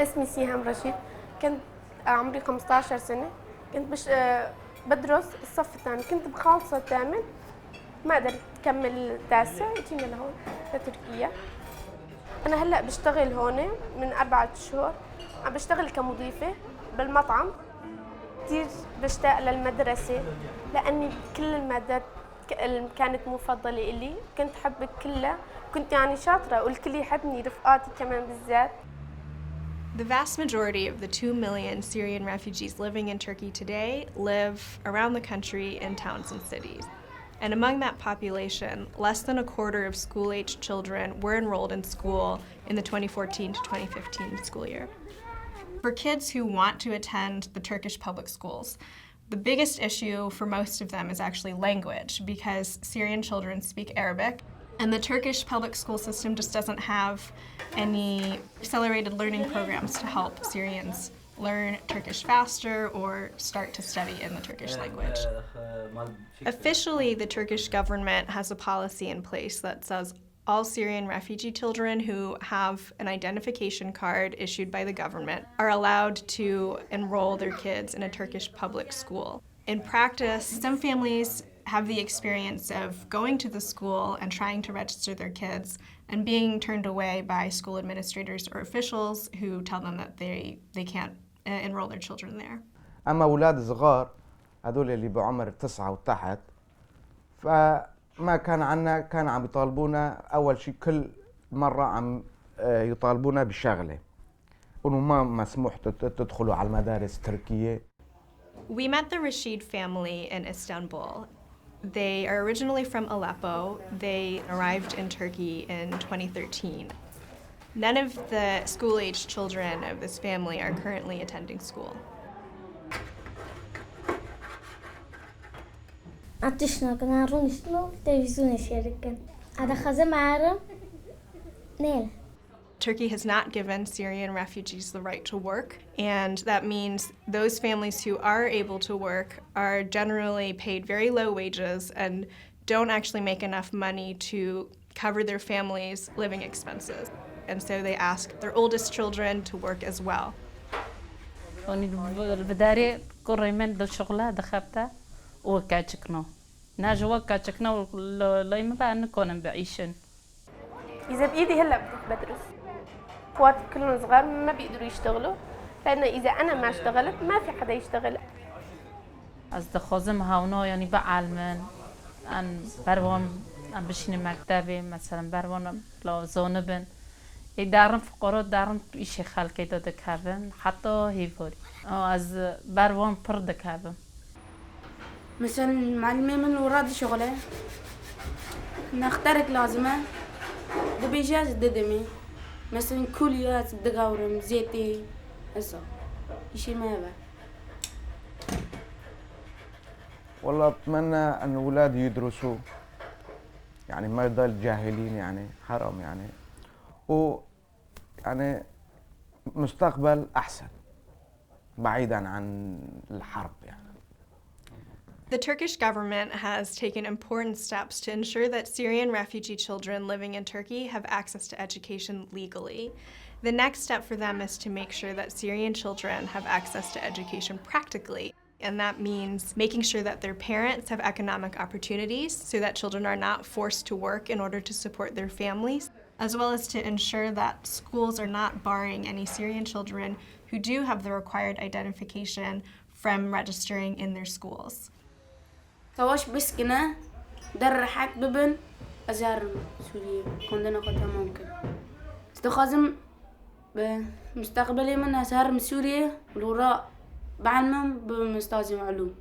اسمي سيهام رشيد. كنت عمري 15 سنة. كنت بدرس الصف الثاني. كنت بخالصة الثامن، ما قدرت أكمل التاسع، جينا لهون لتركيا. أنا هلأ بشتغل هون من 4 شهور. عم بشتغل كمضيفة بالمطعم. كتير بشتاق للمدرسة لأني كل المادات كانت مفضلة إلي. كنت حب كلها، كنت يعني شاطرة والكل يحبني، رفقاتي كمان بالذات. The vast majority of the 2 million Syrian refugees living in Turkey today live around the country in towns and cities. And among that population, less than a quarter of school-aged children were enrolled in school in the 2014 to 2015 school year. For kids who want to attend the Turkish public schools, the biggest issue for most of them is actually language, because Syrian children speak Arabic, and the Turkish public school system just doesn't have any accelerated learning programs to help Syrians learn Turkish faster or start to study in the Turkish language. Officially, the Turkish government has a policy in place that says all Syrian refugee children who have an identification card issued by the government are allowed to enroll their kids in a Turkish public school. In practice, some families have the experience of going to the school and trying to register their kids and being turned away by school administrators or officials who tell them that they can't enroll their children there. أما أولاد صغار هذول اللي بعمر 9 وتحت، فما كان عنا، كان عم يطالبونا أول شيء كل مرة عم يطالبونا بشغلة إنه ما مسموح تدخلوا على المدارس التركية. We met the Rashid family in Istanbul. They are originally from Aleppo. They arrived in Turkey in 2013. None of the school-aged children of this family are currently attending school. عطشنا كنا نروح نشتغل تلفزيون الشركة. هذا خزم عارم نيل. Turkey has not given Syrian refugees the right to work, and that means those families who are able to work are generally paid very low wages and don't actually make enough money to cover their families' living expenses. And so they ask their oldest children to work as well. إذا بإيدي هلا بدرس. اخواتي كلهم صغار ما بيقدروا يشتغلوا، لأنه إذا أنا ما اشتغلت ما في حدا يشتغل. از دخوازم هاونا یعنی با علمن ان بروام ام بشین مکتبی مثلا بروام لازانه بن دارم فقرات دارم ایش خلقی داده کردن حتی هیوری از بروام پر دکردم. مثلا معلمي من وراد شغله نختارك لازمه دبيجاز ددمي مثلا كليات دقاورم زيتي هسه شيء ما يبقى. والله أتمنى أن أولادي يدرسوا، يعني ما يضل جاهلين، يعني حرام يعني، يعني مستقبل أحسن بعيداً عن الحرب يعني. The Turkish government has taken important steps to ensure that Syrian refugee children living in Turkey have access to education legally. The next step for them is to make sure that Syrian children have access to education practically. And that means making sure that their parents have economic opportunities so that children are not forced to work in order to support their families, as well as to ensure that schools are not barring any Syrian children who do have the required identification from registering in their schools. سواش بس كنا در حق ببن أزار سوريا كندنا قطع ممكن استخازم بمستقبلي من أزار من سوريا والوراء بعلمهم بمستازم علوم.